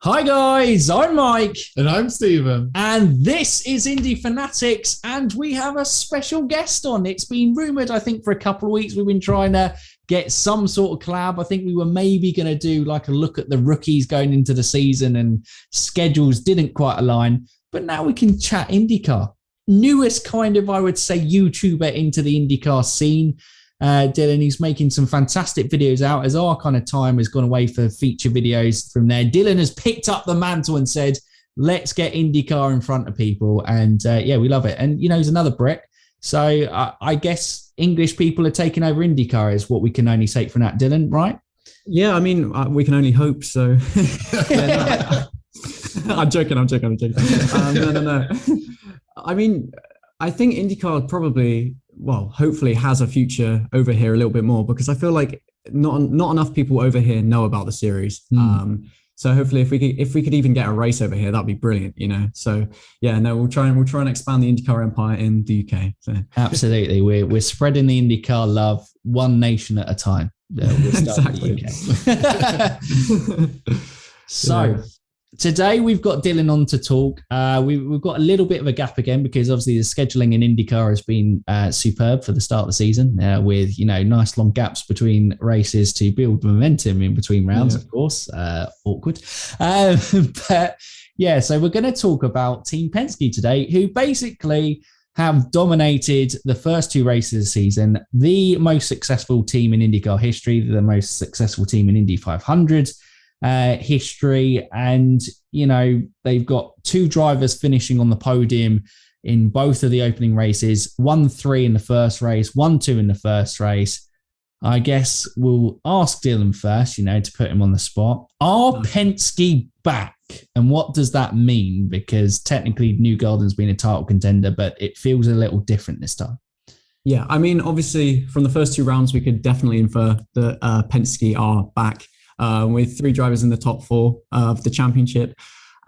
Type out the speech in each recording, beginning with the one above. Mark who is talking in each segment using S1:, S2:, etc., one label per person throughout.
S1: Hi guys, I'm Mike.
S2: And I'm Stephen.
S1: And this is Indy Fanatics, and we have a special guest on. It's been rumoured, I think, for a couple of weeks. We've been trying to get some sort of collab. I think we were maybe going to do like a look at the rookies going into the season, and schedules didn't quite align. But now we can chat IndyCar. Newest kind of, I would say, YouTuber into the IndyCar scene. Dylan, he's making some fantastic videos out as our kind of time has gone away for feature videos from there. Dylan has picked up the mantle and said, let's get IndyCar in front of people. And yeah, we love it. And, you know, he's another Brit. So I guess English people are taking over IndyCar is what we can only take from that, Dylan, right?
S3: Yeah, I mean, we can only hope so. I'm joking. No. I mean, I think IndyCar probably, well, hopefully has a future over here a little bit more, because I feel like not enough people over here know about the series. So hopefully if we could even get a race over here, that'd be brilliant, you know. So yeah, no, we'll try and expand the IndyCar empire in the UK. So. Absolutely.
S1: We're spreading the IndyCar love one nation at a time. We'll start
S3: exactly.
S1: The UK. So yeah. Today we've got Dylan on to talk. We've got a little bit of a gap again because obviously the scheduling in IndyCar has been superb for the start of the season, with nice long gaps between races to build momentum in between rounds. Of course, awkward. But yeah, so we're going to talk about Team Penske today, who basically have dominated the first two races of the season, the most successful team in IndyCar history, the most successful team in Indy 500 history, and they've got two drivers finishing on the podium in both of the opening races, 1-3 in the first race, 1-2 in the first race. I guess we'll ask Dylan first, to put him on the spot. Are Penske back, and what does that mean? Because technically Newgarden's been a title contender, but it feels a little different this time.
S3: Yeah, I mean, obviously from the first two rounds we could definitely infer that Penske are back. With three drivers in the top four of the championship,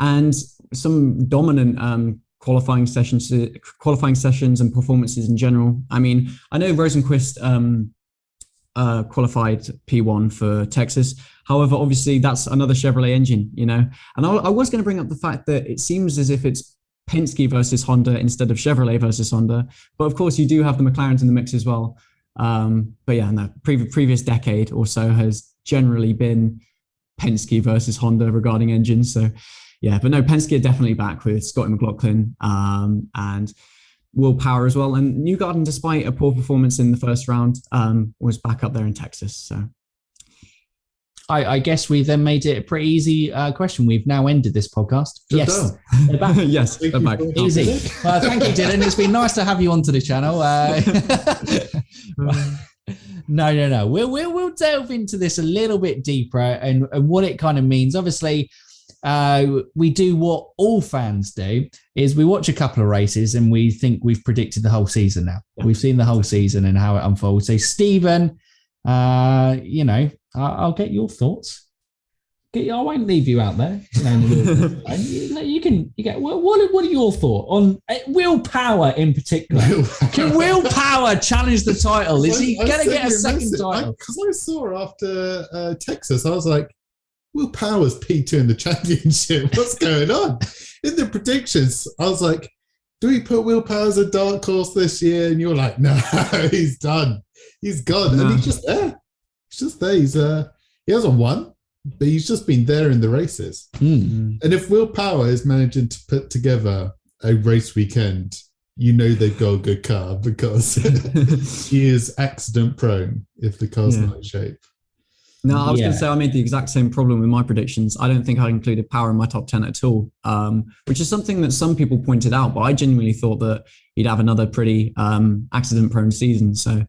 S3: and some dominant qualifying sessions and performances in general. I mean, I know Rosenquist qualified P1 for Texas. However, obviously that's another Chevrolet engine, And I was going to bring up the fact that it seems as if it's Penske versus Honda instead of Chevrolet versus Honda. But of course, you do have the McLarens in the mix as well. But yeah, no, previous decade or so has generally been Penske versus Honda regarding engines. So yeah, but no, Penske are definitely back with Scotty McLaughlin and Will Power as well. And Newgarden, despite a poor performance in the first round, was back up there in Texas. So
S1: I guess we then made it a pretty easy question. We've now ended this podcast. Yes, they're back.
S3: Yes, they're back.
S1: Easy. Thank you, Dylan. It's been nice to have you onto the channel. No. We'll delve into this a little bit deeper and what it kind of means. Obviously, we do what all fans do, is we watch a couple of races and we think we've predicted the whole season now. Yeah. We've seen the whole season and how it unfolds. So, Stephen, I'll get your thoughts. I won't leave you out there. You get. What are your thoughts on Will Power in particular? Can Will Power challenge the title? Is he going to get a second title?
S2: Because I saw after Texas, I was like, Will Power's P2 in the championship. What's going on? In the predictions, I was like, do we put Will Power as a dark horse this year? And you're like, no, he's done. He's gone. No. And he's just there. He hasn't won. But he's just been there in the races. And if Will Power is managing to put together a race weekend, they've got a good car, because he is accident prone if the car's not in shape.
S3: No, I was going to say I made the exact same problem with my predictions. I don't think I included Power in my top 10 at all, which is something that some people pointed out, but I genuinely thought that he'd have another pretty accident prone season. So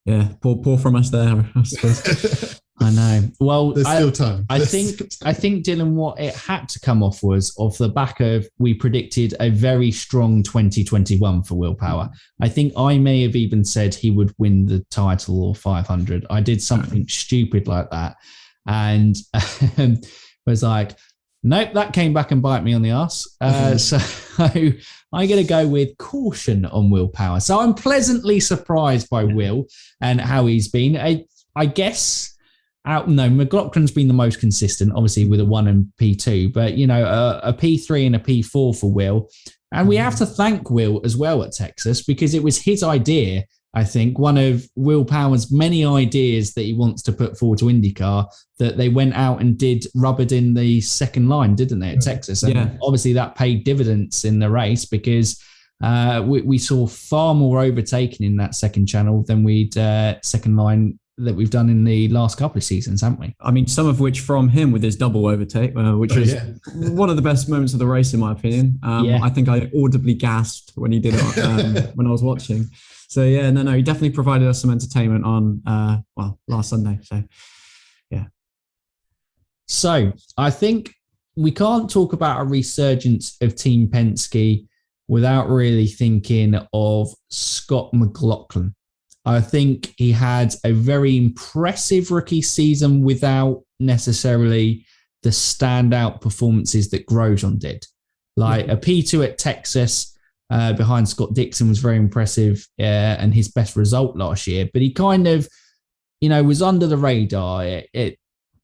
S3: yeah, poor from us there, I suppose.
S1: I know. Well,
S2: there's still time.
S1: I think, Dylan, what it had to come off was off the back of, we predicted a very strong 2021 for Will Power. I think I may have even said he would win the title or 500. I did something stupid like that, and was like, nope, that came back and bite me on the arse. So I'm going to go with caution on Will Power. So I'm pleasantly surprised by Will and how he's been. I guess No, McLaughlin's been the most consistent, obviously with a 1 and P2, but a P3 and a P4 for Will. And we have to thank Will as well at Texas, because it was his idea, I think, one of Will Power's many ideas that he wants to put forward to IndyCar, that they went out and did rubbered in the second line, didn't they, at Texas? And obviously that paid dividends in the race, because we saw far more overtaking in that second channel than second line that we've done in the last couple of seasons, haven't we?
S3: I mean, some of which from him with his double overtake, which was one of the best moments of the race, in my opinion. I think I audibly gasped when he did it when I was watching. So, he definitely provided us some entertainment on, last Sunday. So, yeah.
S1: So, I think we can't talk about a resurgence of Team Penske without really thinking of Scott McLaughlin. I think he had a very impressive rookie season without necessarily the standout performances that Grosjean did. Like a P2 at Texas behind Scott Dixon was very impressive and his best result last year. But he kind of, was under the radar.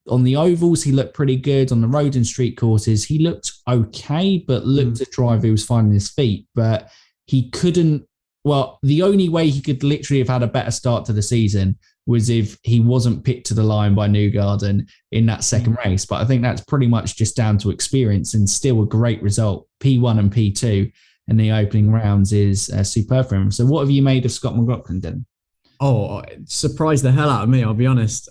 S1: On the ovals, he looked pretty good. On the road and street courses, he looked okay, but looked a driver who was finding his feet. But he couldn't. Well, the only way he could literally have had a better start to the season was if he wasn't picked to the line by Newgarden in that second race. But I think that's pretty much just down to experience, and still a great result. P1 and P2 in the opening rounds is superb for him. So what have you made of Scott McLaughlin then?
S3: Oh, it surprised the hell out of me, I'll be honest.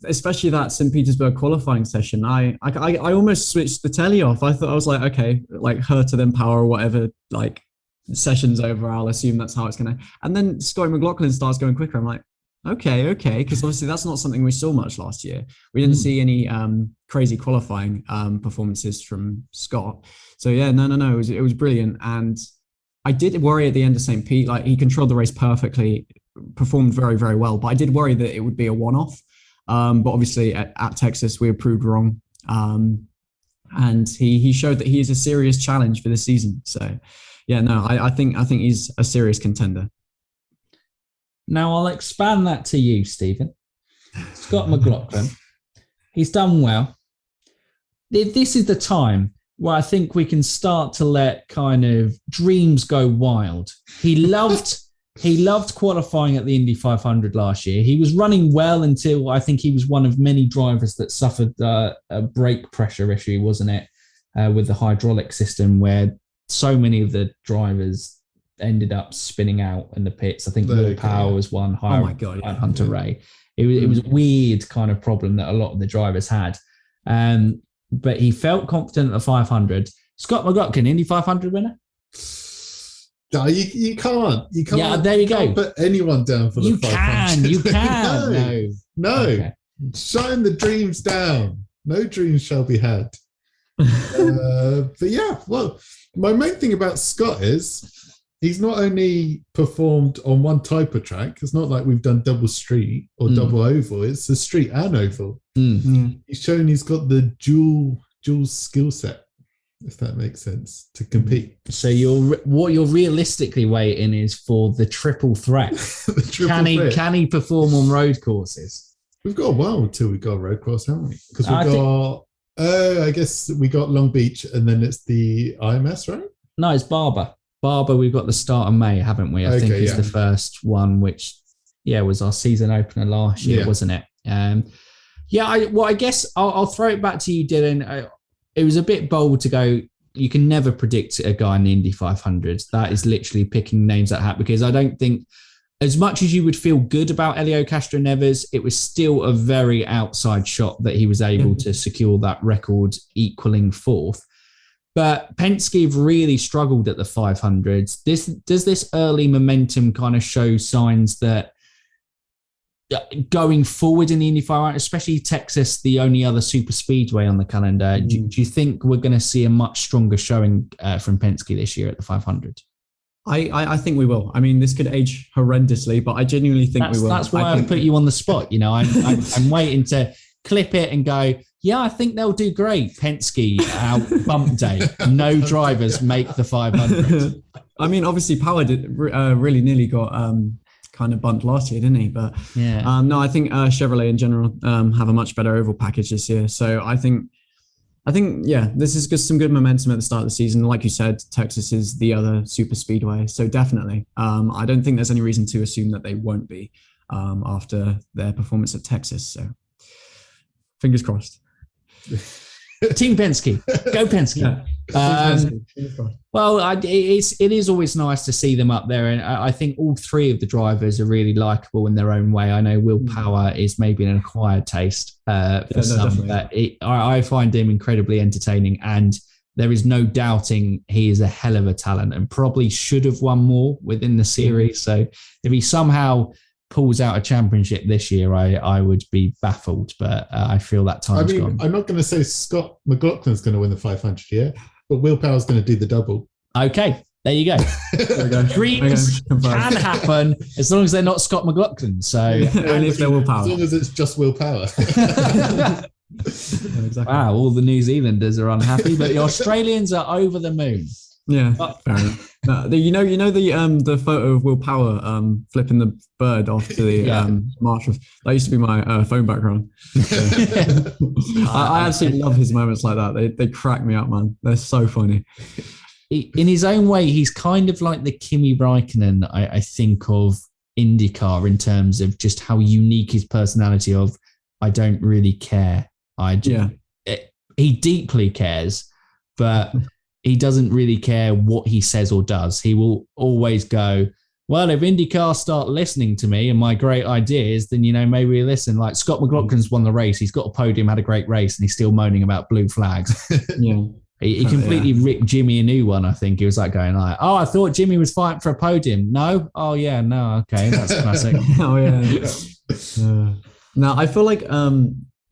S3: Especially that St. Petersburg qualifying session. I almost switched the telly off. I was like, okay, like Herta then Power or whatever, like, session's over, I'll assume that's how it's going to. And then Scott McLaughlin starts going quicker. I'm like, okay, because obviously that's not something we saw much last year. We didn't see any crazy qualifying performances from Scott. So yeah, no, it was brilliant. And I did worry at the end of St. Pete, like he controlled the race perfectly, performed very, very well. But I did worry that it would be a one-off. But obviously at Texas, we were proved wrong. And he showed that he is a serious challenge for this season. So yeah, no, I think he's a serious contender.
S1: Now I'll expand that to you, Stephen. Scott McLaughlin, he's done well. This is the time where I think we can start to let kind of dreams go wild. He loved qualifying at the Indy 500 last year. He was running well until I think he was one of many drivers that suffered a brake pressure issue, wasn't it, with the hydraulic system, where so many of the drivers ended up spinning out in the pits. I think Will Power was one. Hunter Ray. It was a weird kind of problem that a lot of the drivers had. But he felt confident at the 500. Scott McLaughlin, Indy 500 winner?
S2: No, you can't.
S1: Yeah, there you go.
S2: Put anyone down for the 500.
S1: You can.
S2: No. Okay. Shine the dreams down. No dreams shall be had. But yeah, well, my main thing about Scott is he's not only performed on one type of track. It's not like we've done double street or double oval. It's a street and oval. He's shown he's got the dual skill set, if that makes sense, to compete. So
S1: what you're realistically waiting is for the triple threat. Can he perform on road courses?
S2: We've got a while until we got a road course, haven't we? Because I guess we got Long Beach, and then it's the IMS, right? No,
S1: it's Barber. We've got the start of May, haven't we? I think it's the first one, which was our season opener last year, wasn't it? I guess I'll throw it back to you, Dylan. It was a bit bold to go, you can never predict a guy in the Indy 500. That is literally picking names at hat, because I don't think, as much as you would feel good about Helio Castroneves, it was still a very outside shot that he was able to secure that record equaling fourth. But Penske have really struggled at the 500s. Does this early momentum kind of show signs that going forward in the Indy 500, especially Texas, the only other super speedway on the calendar, do you think we're going to see a much stronger showing from Penske this year at the 500?
S3: I think we will. I mean, this could age horrendously, but I genuinely think we will.
S1: That's why I put you on the spot. I'm waiting to clip it and go, yeah, I think they'll do great. Penske out bump day. No drivers make the 500.
S3: I mean, obviously, Power really nearly got kind of bunt last year, didn't he? But
S1: yeah,
S3: no, I think Chevrolet in general have a much better overall package this year. So I think yeah, this is just some good momentum at the start of the season. Like you said, Texas is the other super speedway, so definitely. I don't think there's any reason to assume that they won't be after their performance at Texas. So fingers crossed.
S1: Team Penske, go Penske. Well, it is always nice to see them up there, and I think all three of the drivers are really likable in their own way. I know Will Power is maybe an acquired taste for some, but I find him incredibly entertaining, and there is no doubting he is a hell of a talent and probably should have won more within the series. So if he somehow pulls out a championship this year, I would be baffled, but I feel that time's gone.
S2: I'm not going to say Scott McLaughlin's going to win the 500 here, but Will Power's going to do the double.
S1: Okay, there you go. Dreams can happen as long as they're not Scott McLaughlin. So
S3: only if they're Will Power.
S2: As long as it's just Will Power.
S3: Exactly.
S1: Wow, all the New Zealanders are unhappy, but the Australians are over the moon.
S3: Yeah, fair enough. You know the photo of Will Power flipping the bird off to the march of that used to be my phone background. I absolutely love his moments like that. They crack me up, man. They're so funny.
S1: In his own way, he's kind of like the Kimi Räikkönen, I think, of IndyCar in terms of just how unique his personality of. I don't really care. He deeply cares, but he doesn't really care what he says or does. He will always go, well, if IndyCar start listening to me and my great ideas, then, maybe we listen. Like Scott McLaughlin's won the race. He's got a podium, had a great race, and he's still moaning about blue flags. He completely ripped Jimmy a new one, I think. He was like going like, oh, I thought Jimmy was fighting for a podium. No? Oh, yeah, no. Okay, that's classic.
S3: Oh, yeah. Now, I feel like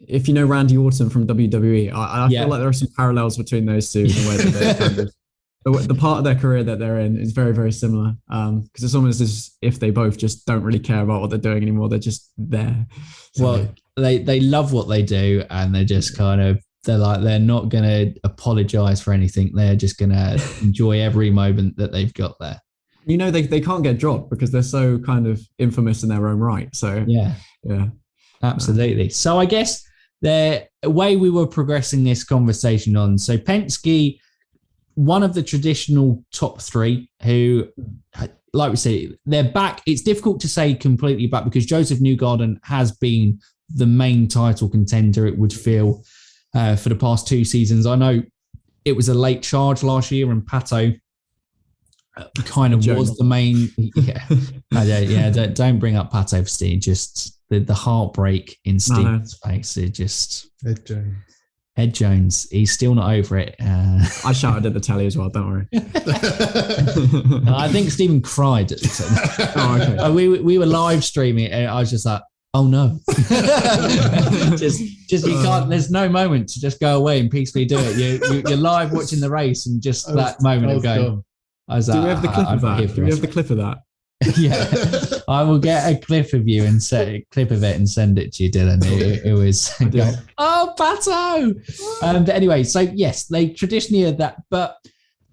S3: if you know Randy Orton from WWE, I feel like there are some parallels between those two. The way that the part of their career that they're in is very, very similar. Because it's almost as if they both just don't really care about what they're doing anymore. They're just there. So,
S1: well, they love what they do, and they're just they're not going to apologize for anything. They're just going to enjoy every moment that they've got there.
S3: They can't get dropped because they're so kind of infamous in their own right. So yeah.
S1: Absolutely. So I guess the way we were progressing this conversation on, so Penske, one of the traditional top three who, like we say, they're back. It's difficult to say completely back because Joseph Newgarden has been the main title contender, it would feel, for the past 2 seasons. I know it was a late charge last year and Pato kind of was the main. Don't bring up Pato for Steve, just the heartbreak in Steve's face. It just Ed Jones, he's still not over it.
S3: I shouted at the telly as well, don't worry.
S1: I think Stephen cried at the time. Oh, okay. We were live streaming and I was just like, oh no. just you can't, there's no moment to just go away and peacefully do it. You're live watching the race and just that moment of going.
S3: Do we have the clip of that? Do we have the clip of that?
S1: Yeah, I will get a clip of you and clip of it and send it to you, Dylan. It was oh Pato. But anyway, so yes, they traditionally are that, but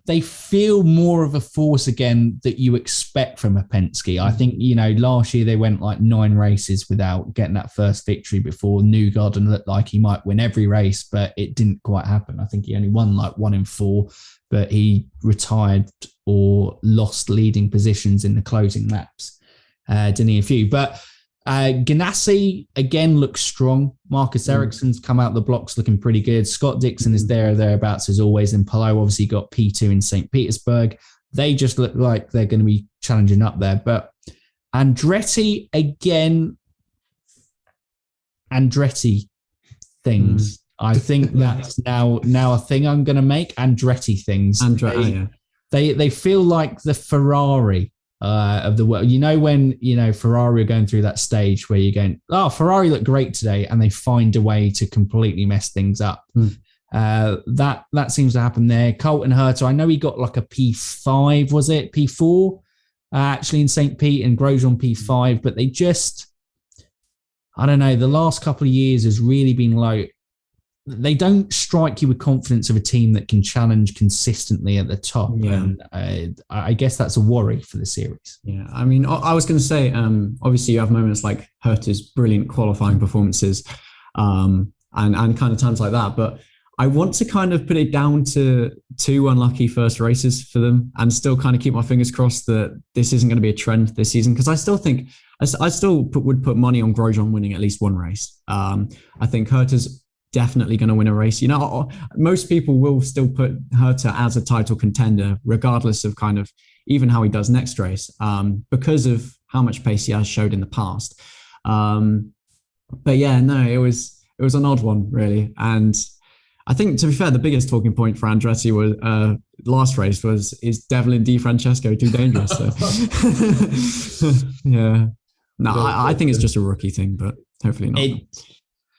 S1: they feel more of a force again that you expect from a Penske. I think last year they went like 9 races without getting that first victory before Newgarden looked like he might win every race, but it didn't quite happen. I think he only won like 1 in 4, but he retired or lost leading positions in the closing laps. Didn't he, a few? But Ganassi, again, looks strong. Marcus Ericsson's come out the blocks looking pretty good. Scott Dixon is there or thereabouts as always. And Palou obviously got P2 in St. Petersburg. They just look like they're going to be challenging up there. But Andretti, again, Andretti things. I think that's now a thing I'm going to make. Andretti things. They feel like the Ferrari of the world. When Ferrari are going through that stage where you're going, oh, Ferrari look great today, and they find a way to completely mess things up. That seems to happen there. Colton Herta, I know he got like a P5, was it P4? Actually in St. Pete, and Grosjean P5, but they just, I don't know. The last couple of years has really been like. they don't strike you with confidence of a team that can challenge consistently at the top.
S3: Yeah.
S1: And I guess that's a worry for the series.
S3: Yeah, I mean, I was going to say, obviously you have moments like Herta's brilliant qualifying performances, and kind of times like that. But I want to kind of put it down to 2 unlucky first races for them, and still kind of keep my fingers crossed that this isn't going to be a trend this season. Because I still think would put money on Grosjean winning at least one race. I think Herta's definitely going to win a race. You know, most people will still put Herta as a title contender, regardless of kind of even how he does next race, because of how much pace he has showed in the past. But yeah, no, it was an odd one really. And I think, to be fair, the biggest talking point for Andretti was last race is Devlin Di Francesco too dangerous? So. Yeah. No, I think it's just a rookie thing, but hopefully not.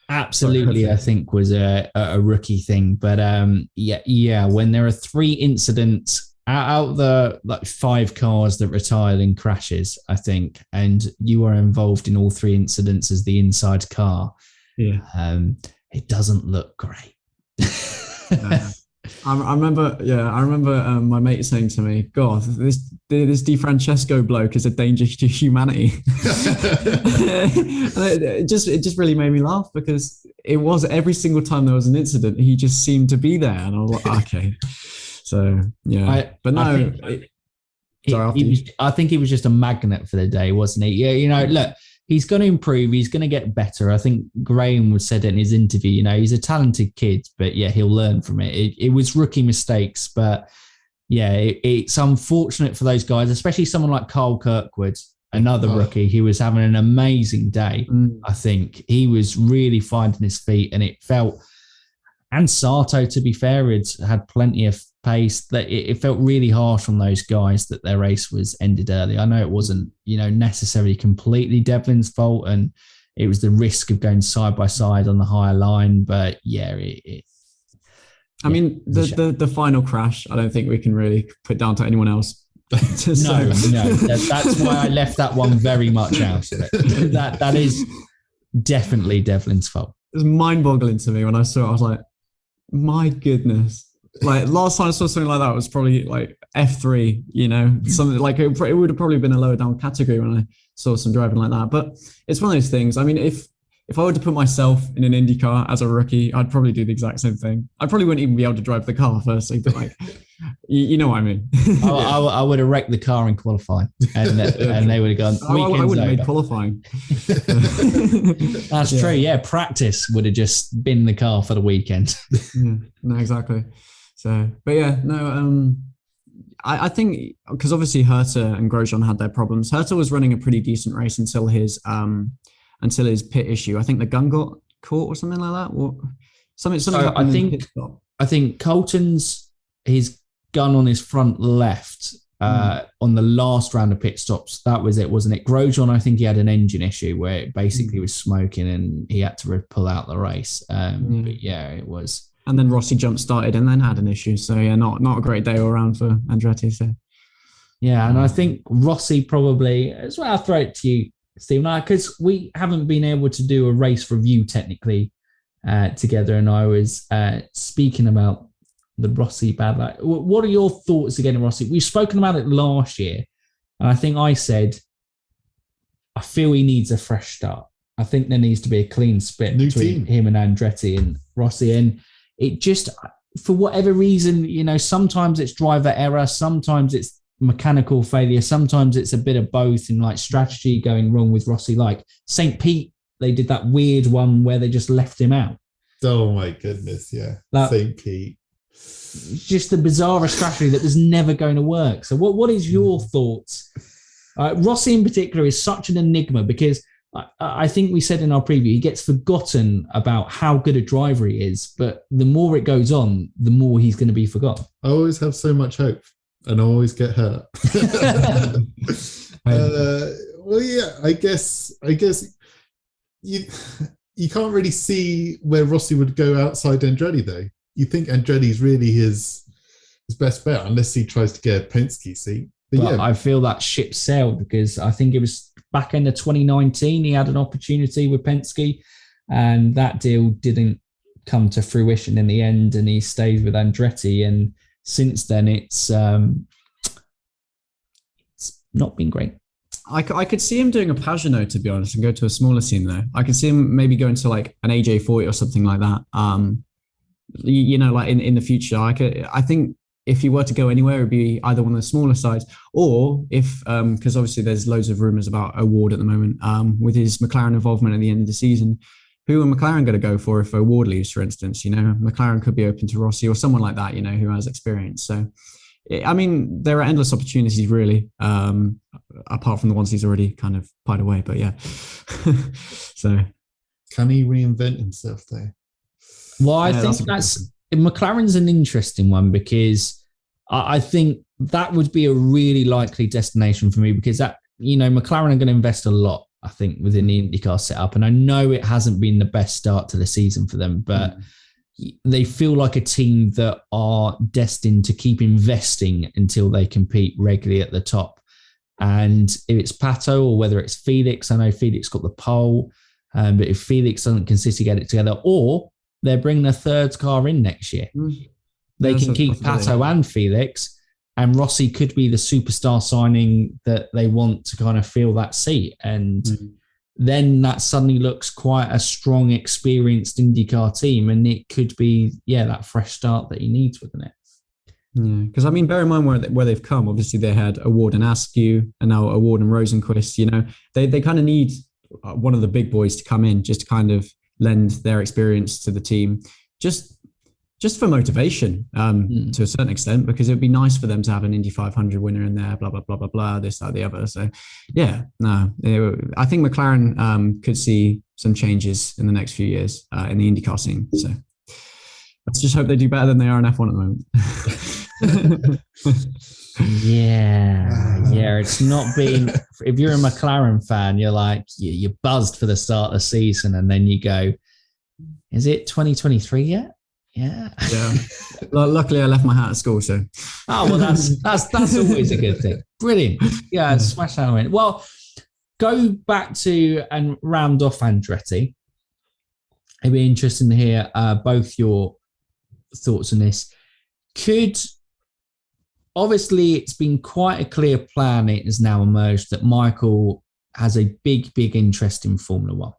S1: Absolutely, I think was a rookie thing. But when there are 3 incidents out of the 5 cars that retired in crashes, I think, and you are involved in all 3 incidents as the inside car, it doesn't look great.
S3: I remember my mate saying to me, God, this Di Francesco bloke is a danger to humanity. it just really made me laugh, because it was every single time there was an incident, he just seemed to be there. And I was like, okay. So, yeah.
S1: I think he was just a magnet for the day, wasn't he? Yeah, you know, look, he's going to improve. He's going to get better. I think Graham said it in his interview, you know, he's a talented kid, but yeah, he'll learn from it. It was rookie mistakes, but yeah, it's unfortunate for those guys, especially someone like Carl Kirkwood, another rookie. He was having an amazing day. I think he was really finding his feet, and it felt, and Sato, to be fair, had plenty of pace. That it felt really harsh on those guys that their race was ended early. I know it wasn't, you know, necessarily completely Devlin's fault, and it was the risk of going side by side on the higher line. But yeah,
S3: I mean, the final crash, I don't think we can really put down to anyone else.
S1: No, that's why I left that one very much out of it. That is definitely Devlin's fault.
S3: It was mind-boggling to me when I saw it. I was like, my goodness. Like, last time I saw something like that, it was probably like F3, you know, something like it would have probably been a lower down category when I saw some driving like that. But it's one of those things. I mean, if I were to put myself in an IndyCar as a rookie, I'd probably do the exact same thing. I probably wouldn't even be able to drive the car firstly, but like, you know what I mean.
S1: I would have wrecked the car in qualifying, and they would have gone.
S3: I wouldn't have made qualifying.
S1: That's true. Yeah, practice would have just been the car for the weekend.
S3: Yeah, no, exactly. So, but yeah, no. I think because obviously Herta and Grosjean had their problems. Herta was running a pretty decent race until his pit issue. I think the gun got caught or something like that. Or something.
S1: I think Colton's his gun on his front left on the last round of pit stops. That was it, wasn't it? Grosjean, I think he had an engine issue where it basically was smoking and he had to pull out the race. But yeah, it was.
S3: And then Rossi jump started and then had an issue. So yeah, not a great day all around for Andretti. So
S1: yeah, and I think Rossi probably, as well, I'll throw it to you, Stephen, because we haven't been able to do a race review technically together, and I was speaking about the Rossi bad luck. What are your thoughts again on Rossi? We've spoken about it last year, and I think I said I feel he needs a fresh start. I think there needs to be a clean split between him and Andretti and Rossi, and it just, for whatever reason, you know, sometimes it's driver error, sometimes it's mechanical failure, sometimes it's a bit of both, and like strategy going wrong with Rossi. Like St. Pete, they did that weird one where they just left him out.
S2: Oh my goodness, yeah. St. Pete.
S1: Just a bizarre strategy that was never going to work. So what is your thoughts? Rossi in particular is such an enigma, because I think we said in our preview, he gets forgotten about how good a driver he is, but the more it goes on, the more he's going to be forgotten.
S2: I always have so much hope and I always get hurt. Well, yeah, I guess you can't really see where Rossi would go outside Andretti, though. You think Andretti's really his best bet, unless he tries to get a Penske seat. But yeah,
S1: I feel that ship sailed, because I think it was back in 2019 he had an opportunity with Penske, and that deal didn't come to fruition in the end, and he stayed with Andretti. And since then, it's not been great.
S3: I could see him doing a Pagano, to be honest, and go to a smaller team though. I could see him maybe going to like an AJ40 or something like that. Like in the future, I think if he were to go anywhere, it would be either one of the smaller sides, or if because obviously there's loads of rumors about Award at the moment with his McLaren involvement at the end of the season. Who are McLaren going to go for if Award leaves, for instance? McLaren could be open to Rossi or someone like that, who has experience. So, I mean, there are endless opportunities, really, apart from the ones he's already kind of pied away. But yeah, so
S2: can he reinvent himself there?
S1: Well, I think McLaren's an interesting one, because I think that would be a really likely destination for me, because that, McLaren are going to invest a lot, I think, within the IndyCar setup. And I know it hasn't been the best start to the season for them, but they feel like a team that are destined to keep investing until they compete regularly at the top. And if it's Pato or whether it's Felix, I know Felix got the pole, but if Felix doesn't consistently get it together, or they're bringing a third car in next year, they can keep Pato and Felix, and Rossi could be the superstar signing that they want to kind of fill that seat. And then that suddenly looks quite a strong, experienced IndyCar team, and it could be, that fresh start that he needs, wouldn't it?
S3: Yeah, because I mean, bear in mind where they've come. Obviously, they had Award and Askew, and now Award and Rosenquist. They kind of need one of the big boys to come in just to kind of lend their experience to the team, just for motivation, to a certain extent, because it would be nice for them to have an Indy 500 winner in there, blah, blah, blah, blah, blah, this, that, the other. So, I think McLaren could see some changes in the next few years in the IndyCar scene. So let's just hope they do better than they are in F1 at the moment.
S1: Yeah, it's not been. If you're a McLaren fan, you're like, you're buzzed for the start of the season, and then you go, is it 2023 yet? Yeah.
S3: Luckily, I left my hat at school, so.
S1: Oh well, that's always a good thing. Brilliant. Yeah, smash that win. Well, go back to and round off Andretti. It'd be interesting to hear both your thoughts on this. Obviously, it's been quite a clear plan. It has now emerged that Michael has a big interest in Formula One.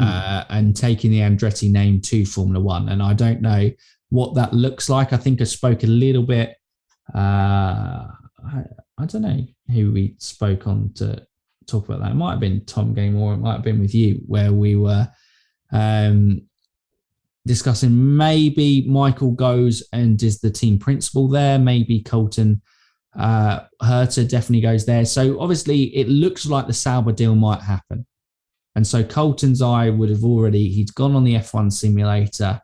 S1: And taking the Andretti name to Formula One. And I don't know what that looks like. I think I spoke a little bit, I don't know who we spoke on to talk about that. It might have been Tom Game, or it might have been with you, where we were discussing maybe Michael goes and is the team principal there. Maybe Colton Herter definitely goes there. So obviously it looks like the Sauber deal might happen. And so Colton's eye would have he'd gone on the F1 simulator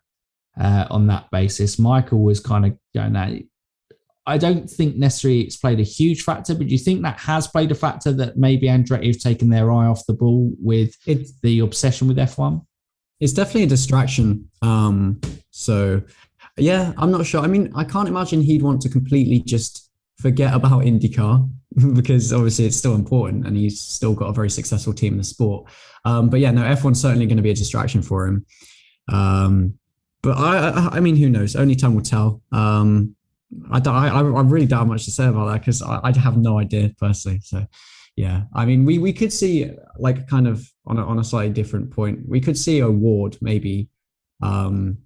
S1: on that basis. Michael was kind of going that. I don't think necessarily it's played a huge factor, but do you think that has played a factor that maybe Andretti have taken their eye off the ball with the obsession with F1?
S3: It's definitely a distraction. So, yeah, I'm not sure. I mean, I can't imagine he'd want to completely just forget about IndyCar because obviously it's still important and he's still got a very successful team in the sport. But yeah, no, F1's certainly going to be a distraction for him. But I mean, who knows? Only time will tell. I really don't have much to say about that because I have no idea personally. So yeah, I mean, we could see like kind of on a slightly different point, we could see Award maybe find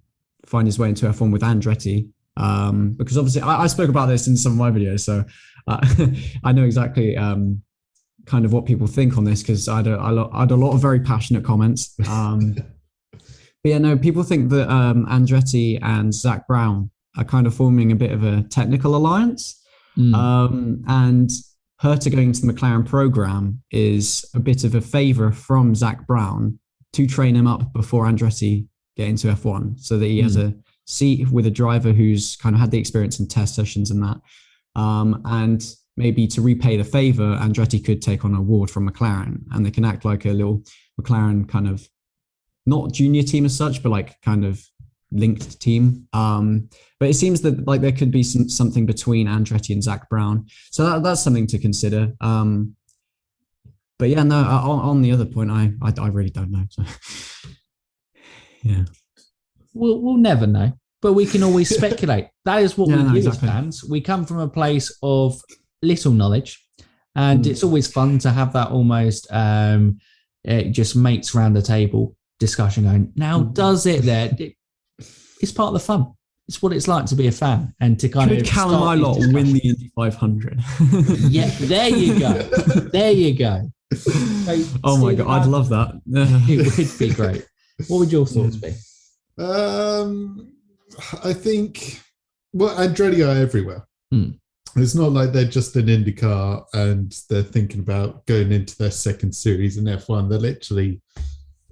S3: his way into F1 with Andretti. Because obviously I spoke about this in some of my videos, so I know exactly kind of what people think on this because I had a lot of very passionate comments. But yeah, no, people think that Andretti and Zach Brown are kind of forming a bit of a technical alliance. And Herter going to the McLaren program is a bit of a favor from Zach Brown to train him up before Andretti get into F1 so that he has a seat with a driver who's kind of had the experience in test sessions and that. And maybe to repay the favor, Andretti could take on an award from McLaren and they can act like a little McLaren kind of not junior team as such, but like kind of linked team. But it seems that like there could be something between Andretti and Zach Brown. So that's something to consider. But yeah, no, on the other point, I really don't know. So, yeah.
S1: we'll never know, but we can always speculate. That is what we do
S3: exactly.
S1: as fans. We come from a place of little knowledge, and it's always fun to have that almost just mates around the table discussion going, now does it there? It's part of the fun. It's what it's like to be a fan and to kind
S3: Could
S1: of
S3: Callum Ilott win the Indy 500?
S1: Yeah, there you go. There you go. So,
S3: oh my God, I'd love that.
S1: It would be great. What would your thoughts be?
S2: I think, Andretti are everywhere. It's not like they're just an IndyCar and they're thinking about going into their second series in F1. They're literally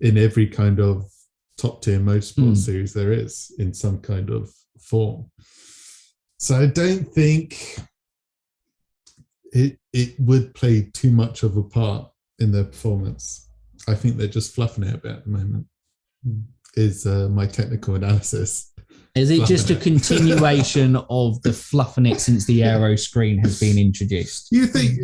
S2: in every kind of top tier motorsport series there is in some kind of form. So I don't think it would play too much of a part in their performance. I think they're just fluffing it a bit at the moment, is my technical analysis.
S1: Is it just a continuation of the fluffing it since the aero screen has been introduced?
S2: You think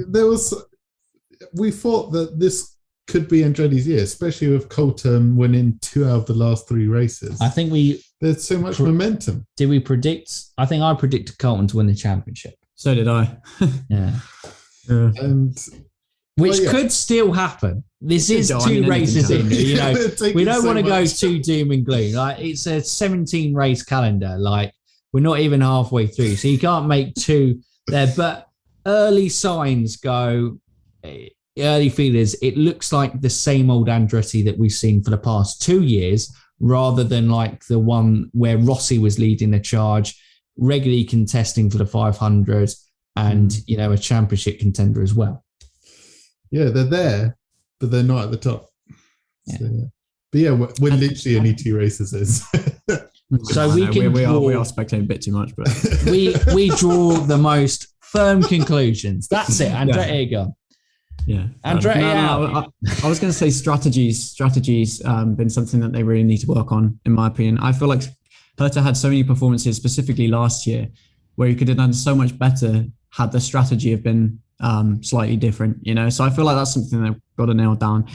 S2: we thought that this could be Andretti's year, especially with Colton winning 2 out of the last 3 races.
S1: I think
S2: there's so much momentum.
S1: Did we predict? I think I predicted Colton to win the championship.
S3: So did I.
S1: Yeah.
S2: And
S1: which could still happen. This is 2 races in. You know, we don't want to go too doom and gloom. Like, it's a 17 race calendar. Like, we're not even halfway through, so you can't make 2 there. But early signs go. Early feelers, it looks like the same old Andretti that we've seen for the past 2 years, rather than like the one where Rossi was leading the charge, regularly contesting for the 500 and, you know, a championship contender as well.
S2: Yeah, they're there, but they're not at the top.
S1: Yeah.
S2: So, yeah. But yeah, we're literally only 2 races in.
S1: So we
S3: are speculating a bit too much, but
S1: we draw the most firm conclusions. That's it. Andretti gone.
S3: Yeah,
S1: Andretti
S3: I was going to say strategies been something that they really need to work on, in my opinion. I feel like Herta had so many performances, specifically last year, where he could have done so much better had the strategy have been slightly different, you know. So I feel like that's something they've got to nail down.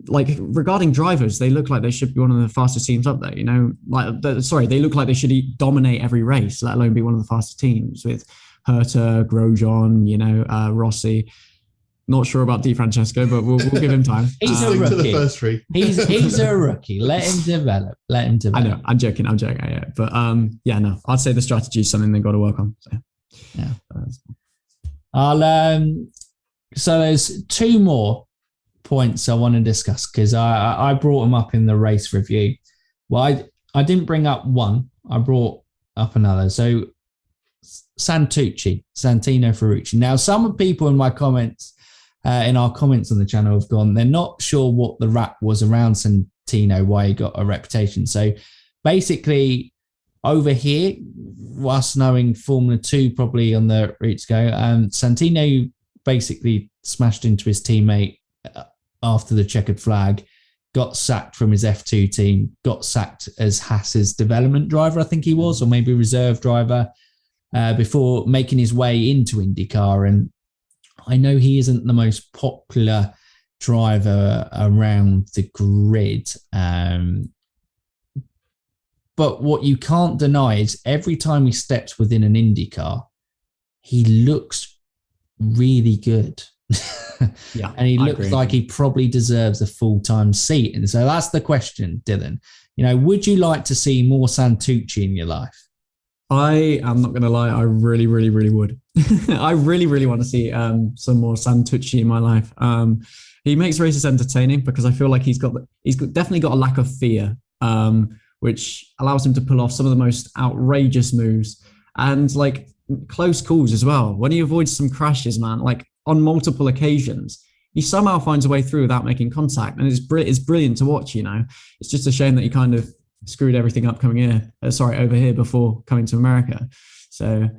S3: Like, regarding drivers, they look like they should be one of the fastest teams up there, you know. They look like they should dominate every race, let alone be one of the fastest teams, with Herta, Grosjean, you know, Rossi. Not sure about Di Francesco, but we'll give him time.
S1: He's a rookie.
S2: To the first 3.
S1: He's a rookie. Let him develop. I know.
S3: I'm joking. Yeah. But I'd say the strategy is something they've got to work on. So.
S1: Yeah. So there's 2 more points I want to discuss, because I brought them up in the race review. Well, I didn't bring up one. I brought up another. So Santino Ferrucci. Now, some people in my comments, in our comments on the channel, have gone, they're not sure what the rap was around Santino, why he got a reputation. So basically, over here, us knowing Formula 2 probably on the routes go, Santino basically smashed into his teammate after the checkered flag, got sacked from his F2 team, got sacked as Haas's development driver, I think he was, or maybe reserve driver, before making his way into IndyCar. And I know he isn't the most popular driver around the grid, but what you can't deny is every time he steps within an IndyCar, he looks really good.
S3: Yeah,
S1: and he looks like he probably deserves a full-time seat. And so that's the question, Dylan. You know, would you like to see more Santucci in your life?
S3: I am not going to lie. I really, really, really would. I really, really want to see some more Santucci in my life. He makes races entertaining because I feel like he's definitely got a lack of fear, which allows him to pull off some of the most outrageous moves and like close calls as well. When he avoids some crashes, man, like on multiple occasions, he somehow finds a way through without making contact, and it's brilliant to watch. You know, it's just a shame that he kind of screwed everything up over here before coming to America. So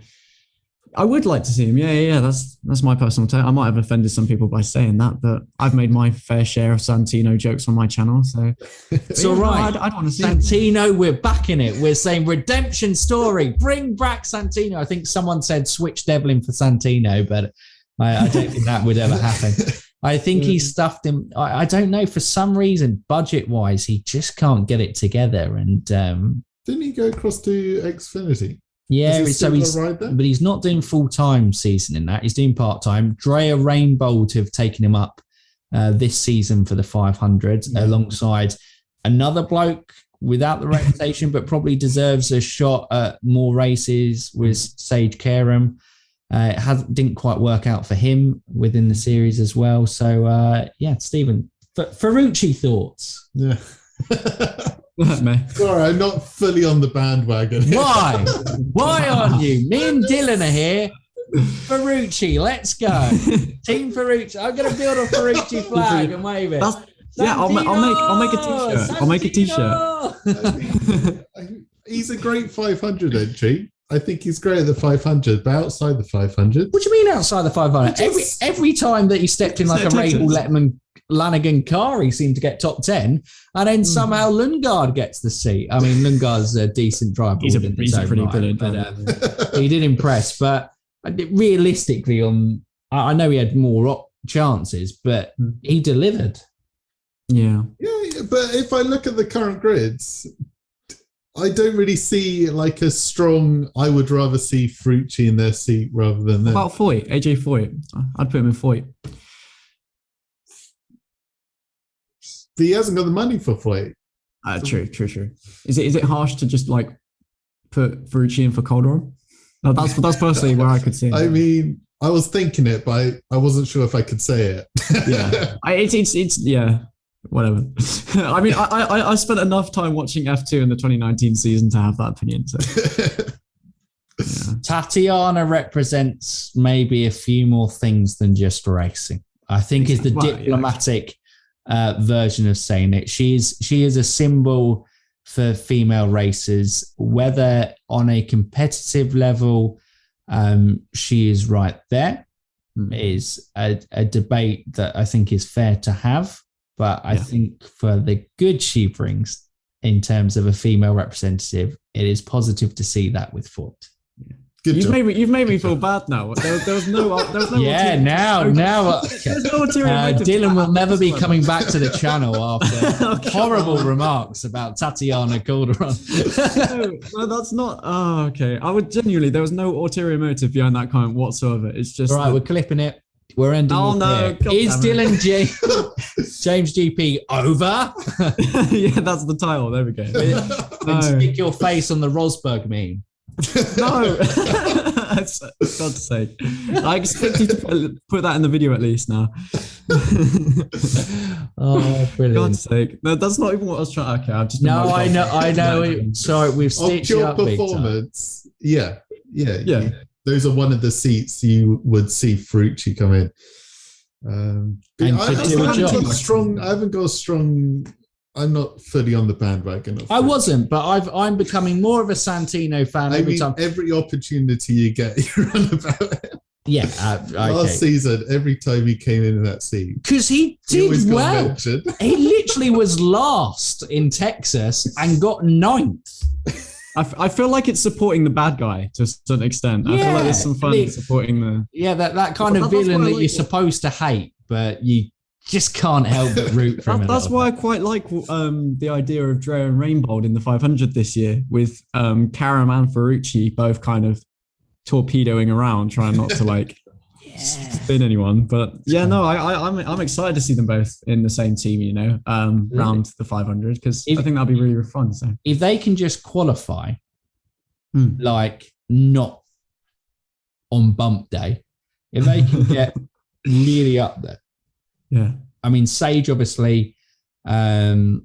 S3: I would like to see him. Yeah. That's my personal take. I might have offended some people by saying that, but I've made my fair share of Santino jokes on my channel. So
S1: it's all right.
S3: I'd want to see
S1: Santino.
S3: him.
S1: We're backing it. We're saying redemption story. Bring back Santino. I think someone said switch Devlin for Santino, but I don't think that would ever happen. I think he stuffed him. I don't know, for some reason, budget-wise, he just can't get it together. And
S2: Didn't he go across to Xfinity?
S1: Yeah, so but he's not doing full-time season in that. He's doing part-time. Drea Rainbold have taken him up this season for the 500 alongside another bloke without the reputation, but probably deserves a shot at more races, with Sage Karam. It didn't quite work out for him within the series as well. So, Stephen, Ferrucci thoughts?
S2: Yeah. Sorry, I'm not fully on the bandwagon.
S1: Why? Why aren't you? Me and Dylan are here. Ferrucci, let's go. Team Ferrucci. I'm going to build a Ferrucci flag and wave it.
S3: I'll make a t-shirt. I'll make a t-shirt.
S2: He's a great 500 entry. I think he's great at the 500, but outside the 500.
S1: What do you mean outside the 500? Every time that he stepped in like a Rahal Letterman Lanigan car, he seemed to get top 10, and then somehow Lundgaard gets the seat. I mean, Lundgaard's a decent driver.
S3: He's pretty good,
S1: but he did impress. But realistically, I know he had more chances, but he delivered.
S2: Yeah, but if I look at the current grids, I don't really see like a strong. I would rather see Ferrucci in their seat rather than them.
S3: About Foyt, AJ Foyt. I'd put him in Foyt.
S2: But he hasn't got the money for Foyt.
S3: True. Is it harsh to just like put Ferrucci in for Calderon? No, that's personally where I could see it.
S2: I mean, I was thinking it, but I wasn't sure if I could say it.
S3: Yeah, it's whatever. I mean, I spent enough time watching F2 in the 2019 season to have that opinion. So,
S1: yeah. Tatiana represents maybe a few more things than just racing. I think is the diplomatic version of saying it. She is a symbol for female racers, whether on a competitive level, she is right there. Is a debate that I think is fair to have. But I think for the good she brings in terms of a female representative, it is positive to see that with Foyt.
S3: You've made me feel bad now. There was no.
S1: Yeah, now. Dylan will never be coming back to the channel after horrible remarks about Tatiana Calderon.
S3: No, that's not. Oh, okay. I would genuinely. There was no ulterior motive behind that comment whatsoever. It's just.
S1: All right, we're clipping it. We're ending.
S3: Oh no!
S1: Is Dylan James GP over?
S3: Yeah, that's the title. There we go.
S1: And stick your face on the Rosberg meme.
S3: No, God's sake! I expect you to put that in the video at least now.
S1: Oh, brilliant!
S3: God's sake! No, that's not even what I was trying. Okay, I've just.
S1: No, I know. Sorry, we've stitched you up
S2: performance. Yeah. Those are one of the seats you would see Ferrucci come in. I haven't got a strong. I'm not fully on the bandwagon.
S1: I wasn't, but I'm becoming more of a Santino fan every time.
S2: Every opportunity you get, you run about it.
S1: Yeah,
S2: last season, every time he came in that seat,
S1: because he did well. He literally was last in Texas and got 9th.
S3: I feel like it's supporting the bad guy to a certain extent. I feel like there's some fun supporting the...
S1: Yeah, that kind of villain that you're supposed to hate, but you just can't help but root for him.
S3: That's why I quite like the idea of Drea and Rainbold in the 500 this year, with Karam and Ferrucci both kind of torpedoing around, trying not to like spin anyone. But yeah, no, I'm excited to see them both in the same team, you know, round the 500, because I think that'll be really fun. So
S1: if they can just qualify, like not on bump day, if they can get really up there.
S3: Yeah.
S1: I mean, Sage obviously.
S2: The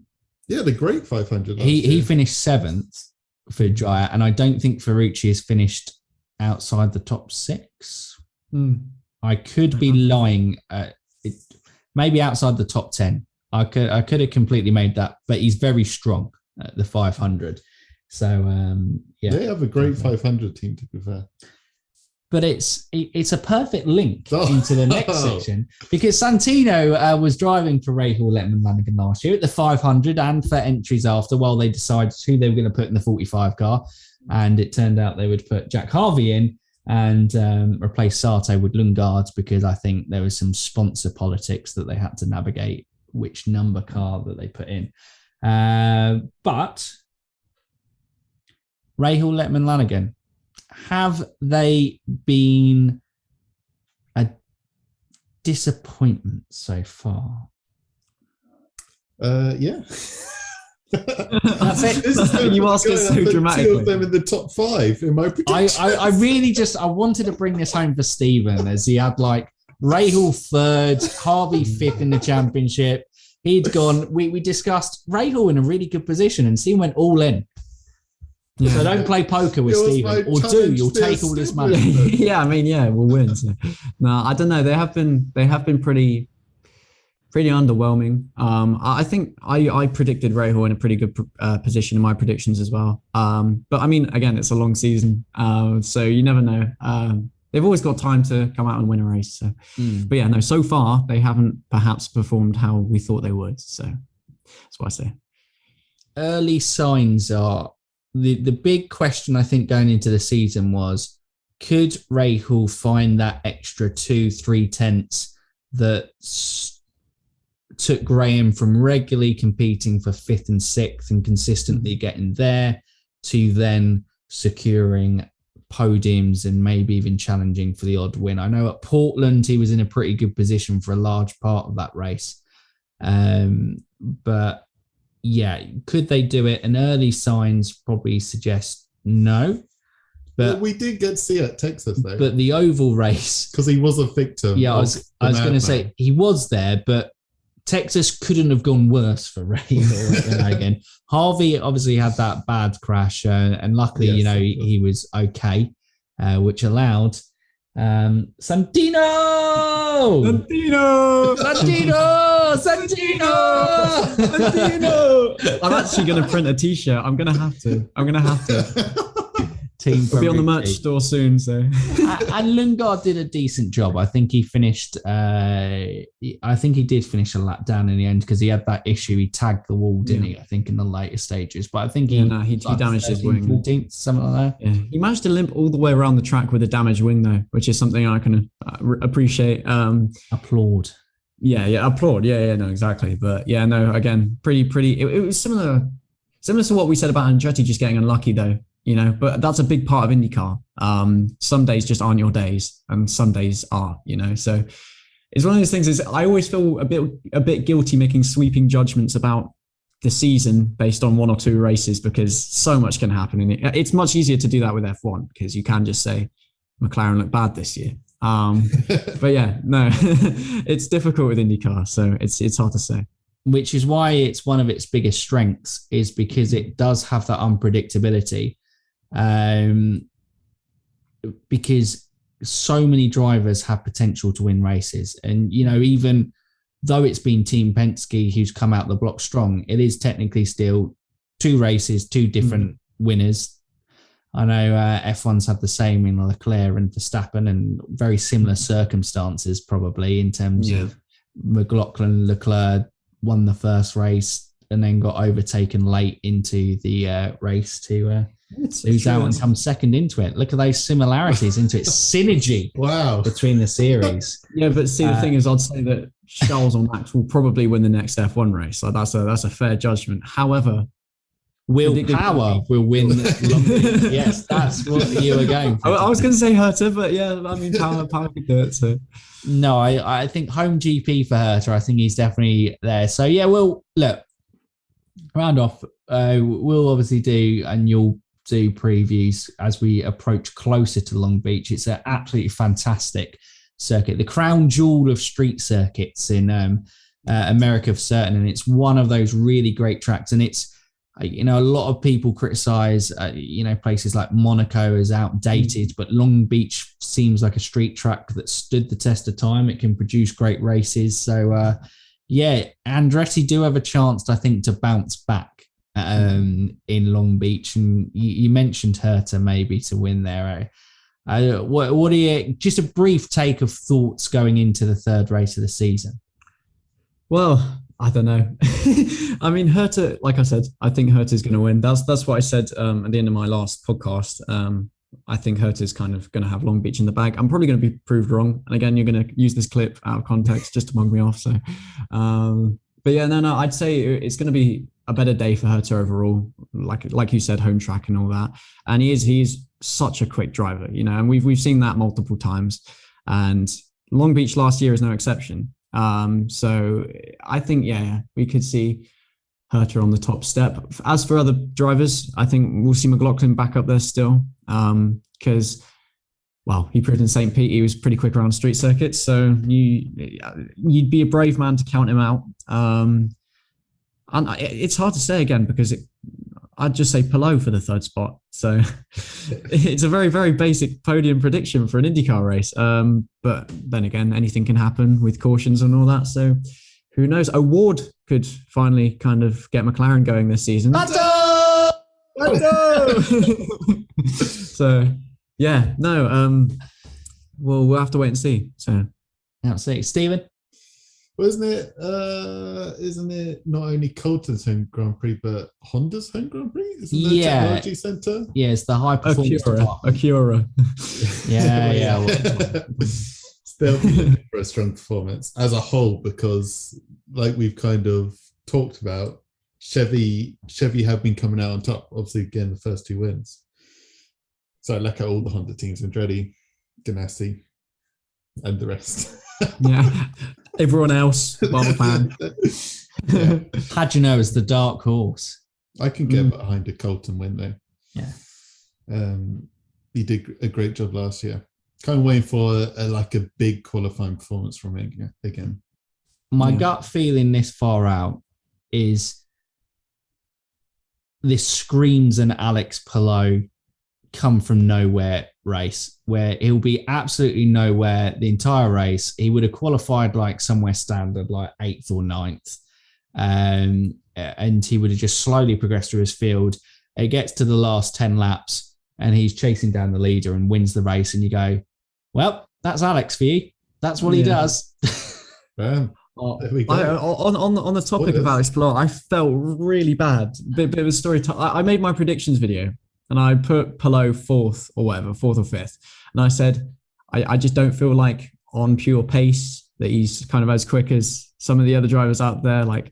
S2: great 500.
S1: He finished 7th for Jaya, and I don't think Ferrucci has finished outside the top 6. I could be lying. Maybe outside the top 10. I could have completely made that, but he's very strong at the 500. So
S2: they have a great 500 team, to be fair.
S1: But it's a perfect link into the next section, because Santino was driving for Rahal Letterman Lanigan last year at the 500 and for entries after, while they decided who they were going to put in the 45 car, and it turned out they would put Jack Harvey in and replace Sato with Lundgaard, because I think there was some sponsor politics that they had to navigate which number car that they put in. But Rahal, Letterman, Lanigan, have they been a disappointment so far?
S2: Yeah.
S1: That's it.
S3: You ask it so dramatically.
S2: 2 of them in the top 5 in my predictions.
S1: I really I wanted to bring this home for Stephen, as he had like Rahal 3rd, Harvey 5th in the championship. He'd gone, we discussed Rahal in a really good position, and Stephen went all in. Yeah. So don't play poker with Stephen, or you'll take all this money.
S3: Yeah, I mean, yeah, we'll win. So. No, I don't know. They have been pretty underwhelming. I think I predicted Rahal in a pretty good position in my predictions as well. But I mean, again, it's a long season, so you never know. They've always got time to come out and win a race. So. But yeah, no, so far they haven't perhaps performed how we thought they would. So that's what I say.
S1: Early signs are the big question, I think, going into the season was, could Rahal find that extra 2-3 tenths that took Graham from regularly competing for 5th and 6th and consistently getting there to then securing podiums and maybe even challenging for the odd win. I know at Portland he was in a pretty good position for a large part of that race. But yeah, could they do it? And early signs probably suggest no. But
S2: well, we did get to see it at Texas though.
S1: But the oval race,
S2: because he was a victim.
S1: Yeah, I was going to say he was there, but Texas couldn't have gone worse for Rahal again. Harvey obviously had that bad crash, and luckily, he was okay, which allowed Santino!
S3: I'm actually going to print a T-shirt. I'm going to have to.
S1: Team
S3: will be on the merch store soon. So,
S1: and Lundgaard did a decent job. I think he finished. I think he did finish a lap down in the end because he had that issue. He tagged the wall, didn't he? I think in the later stages. But I think he
S3: damaged his wing.
S1: 14th, something like that.
S3: Yeah, he managed to limp all the way around the track with a damaged wing, though, which is something I can appreciate.
S1: Applaud.
S3: Yeah, applaud. Yeah, no, exactly. But yeah, no, again, pretty. It was similar to what we said about Andretti just getting unlucky, though. But that's a big part of IndyCar. Some days just aren't your days, and some days are. So it's one of those things. Is I always feel a bit guilty making sweeping judgments about the season based on 1 or 2 races because so much can happen in it. It's much easier to do that with F1 because you can just say McLaren looked bad this year. But yeah, no, it's difficult with IndyCar, so it's hard to say.
S1: Which is why it's one of its biggest strengths, is because it does have that unpredictability. Because so many drivers have potential to win races, and even though it's been Team Penske who's come out the block strong, it is technically still 2 races, 2 different winners. I know F1's had the same in Leclerc and Verstappen, and very similar circumstances probably in terms of McLaughlin. Leclerc won the first race and then got overtaken late into the race to lose out and come second into it. Look at those similarities into its synergy.
S2: Wow,
S1: between the series.
S3: Yeah, but see, the thing is, I'd say that Charles or Max will probably win the next F1 race. So that's a fair judgment. However,
S1: Will Power will win. Yes, that's what you were going for.
S3: I was going to say Herta, but yeah, I mean, Power could do it. So.
S1: No, I think home GP for Herta. I think he's definitely there. So yeah, we'll look. Round off. We'll obviously do, and you'll do previews as we approach closer to Long Beach. It's an absolutely fantastic circuit, the crown jewel of street circuits in America for certain, and it's one of those really great tracks. And it's a lot of people criticize places like Monaco as outdated, but Long Beach seems like a street track that stood the test of time. It can produce great races. So Andretti do have a chance, I think, to bounce back in Long Beach, and you mentioned Herta maybe to win there. What are you, just a brief take of thoughts going into the 3rd race of the season?
S3: Well, I don't know. I mean, Herta, like I said, I think Herta's going to win. That's what I said at the end of my last podcast. I think Herta's kind of going to have Long Beach in the bag. I'm probably going to be proved wrong. And again, you're going to use this clip out of context just to mug me off. So, but yeah, no, I'd say it's going to be a better day for Herta overall, like you said, home track and all that. And he's such a quick driver, you know, and we've seen that multiple times. And Long Beach last year is no exception. So I think, we could see Herta on the top step. As for other drivers, I think we'll see McLaughlin back up there still, because, well, he proved in St. Pete he was pretty quick around street circuits. So you'd be a brave man to count him out. And it's hard to say again because I'd just say Palou for the third spot. So it's a very, very basic podium prediction for an IndyCar race. But then again, anything can happen with cautions and all that. So who knows? A Ward could finally kind of get McLaren going this season. So we'll have to wait and see. So
S1: yeah, see, Stephen.
S2: Well, isn't it not only Colton's home Grand Prix, but Honda's home Grand Prix? Isn't there a technology centre?
S1: Yeah, it's the high performance department.
S3: Acura.
S1: Yeah.
S2: Still be looking for a strong performance as a whole, because like we've kind of talked about, Chevy have been coming out on top, obviously again the first two wins. So I look at all the Honda teams, Andretti, Ganassi, and the rest.
S3: Yeah. Everyone else, Marvel fan.
S2: Yeah.
S1: Is the dark horse.
S2: I can get behind a Colton win though.
S1: Yeah.
S2: He did a great job last year. Kind of waiting for a big qualifying performance from him again.
S1: My gut feeling this far out is this screams an Alex Palou come from nowhere race where he'll be absolutely nowhere the entire race. He would have qualified like somewhere standard, like 8th or 9th. And he would have just slowly progressed through his field. It gets to the last 10 laps and he's chasing down the leader and wins the race. And you go, well, that's Alex for you. That's what he does.
S2: There we go.
S3: On the topic of Alex Palou, I felt really bad. Bit of a story. I made my predictions video and I put Palou 4th or 5th. And I said, I just don't feel like on pure pace that he's kind of as quick as some of the other drivers out there, like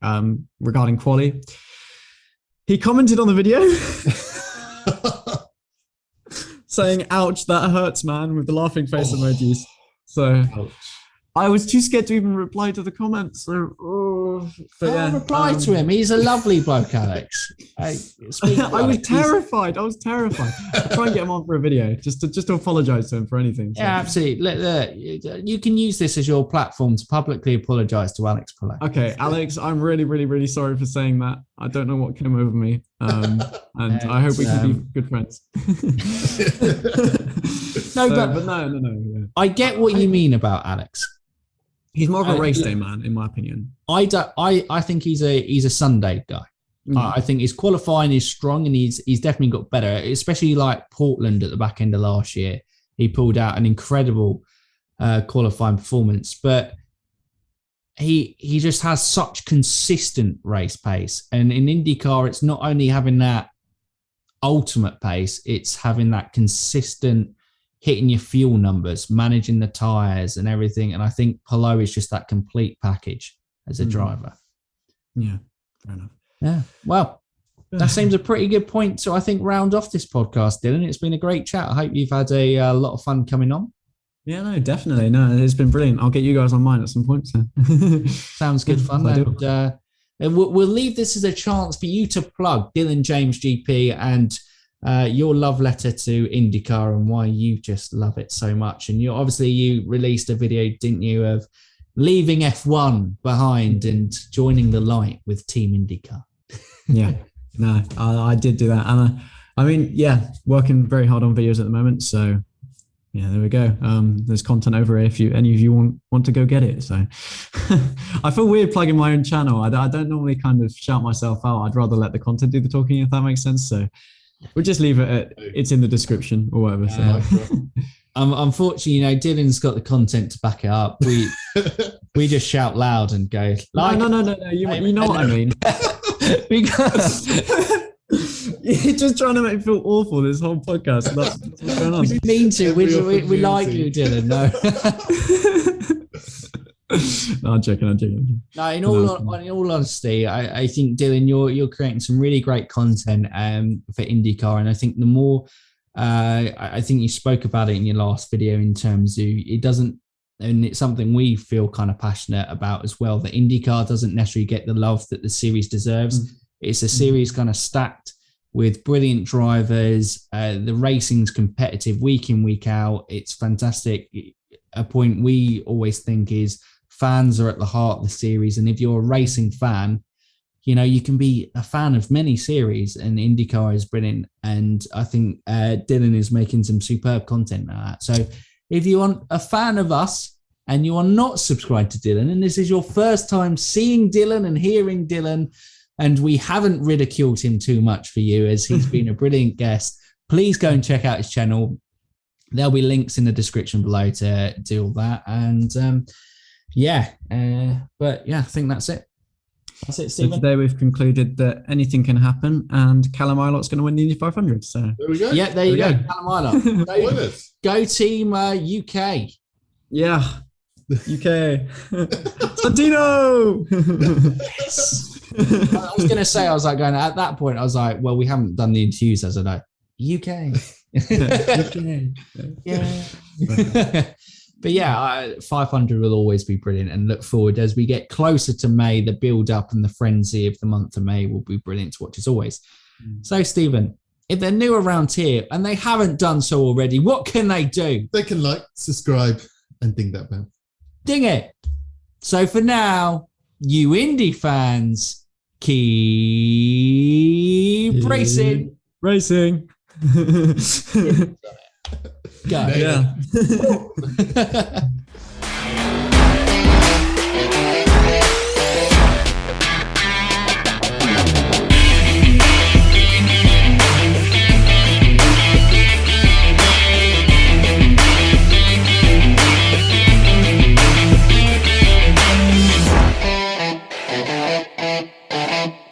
S3: regarding quali. He commented on the video saying, ouch, that hurts, man, with the laughing face emojis. So ouch. I was too scared to even reply to the comments.
S1: But reply to him. He's a lovely bloke, Alex.
S3: I was terrified. I'll try and get him on for a video just to apologize to him for anything. So.
S1: Yeah, absolutely. You can use this as your platform to publicly apologize to Alex Palou.
S3: Okay, Alex, I'm really, really, really sorry for saying that. I don't know what came over me. And I hope we can be good friends.
S1: No.
S3: Yeah.
S1: I get what you mean about Alex.
S3: He's more of a race day man, in my opinion.
S1: I think he's a Sunday guy. I think his qualifying is strong and he's definitely got better, especially like Portland at the back end of last year. He pulled out an incredible qualifying performance, but he just has such consistent race pace. And in IndyCar, it's not only having that ultimate pace, it's having that consistent hitting your fuel numbers, managing the tires and everything. And I think Palou is just that complete package as a driver.
S3: Yeah, fair enough.
S1: Yeah, well, that seems a pretty good point to, I think, round off this podcast, Dylan. It's been a great chat. I hope you've had a lot of fun coming on.
S3: Yeah, no, definitely. No, it's been brilliant. I'll get you guys on mine at some point. So.
S1: Sounds good fun. And we'll leave this as a chance for you to plug Dylan James GP and your love letter to IndyCar and why you just love it so much. And you released a video, didn't you, of leaving F1 behind and joining the light with Team IndyCar.
S3: Yeah, no, I did do that. And working very hard on videos at the moment. So yeah, there we go. There's content over here if any of you want to go get it. So I feel weird plugging my own channel. I don't normally kind of shout myself out. I'd rather let the content do the talking, if that makes sense. So we'll just leave it at it's in the description or whatever. So.
S1: Unfortunately, Dylan's got the content to back it up. We just shout loud and go.
S3: No. You know what I mean.
S1: Because
S3: you're just trying to make me feel awful this whole podcast. That's what's going on.
S1: We didn't mean to. We like you, Dylan. No.
S3: No, I'm joking.
S1: No, in all honesty, I think Dylan, you're creating some really great content for IndyCar, and I think the more I think you spoke about it in your last video in terms of it doesn't, and it's something we feel kind of passionate about as well, that IndyCar doesn't necessarily get the love that the series deserves. It's a series kind of stacked with brilliant drivers. The racing's competitive week in, week out. It's fantastic. A point we always think is fans are at the heart of the series. And if you're a racing fan, you know, you can be a fan of many series, and IndyCar is brilliant. And I think Dylan is making some superb content out of that. So if you are a fan of us and you are not subscribed to Dylan, and this is your first time seeing Dylan and hearing Dylan, and we haven't ridiculed him too much for you as he's been a brilliant guest, please go and check out his channel. There'll be links in the description below to do all that. And but yeah, I think that's it. That's it, Stephen.
S3: So today we've concluded that anything can happen, and Callum Ilot's going to win the Indy 500. So
S2: there we go.
S1: Yeah, there you go. Callum Ilott. Go Team UK.
S3: Yeah, UK. Santino.
S1: I was going to say, I was like going at that point, I was like, well, we haven't done the interviews as I know. UK. Yeah. But yeah, 500 will always be brilliant, and look forward as we get closer to May. The build up and the frenzy of the month of May will be brilliant to watch as always. So, Stephen, if they're new around here and they haven't done so already, what can they do?
S2: They can like, subscribe, and ding that bell.
S1: Ding it. So for now, you Indy fans, keep racing.
S3: Go.
S1: Yeah.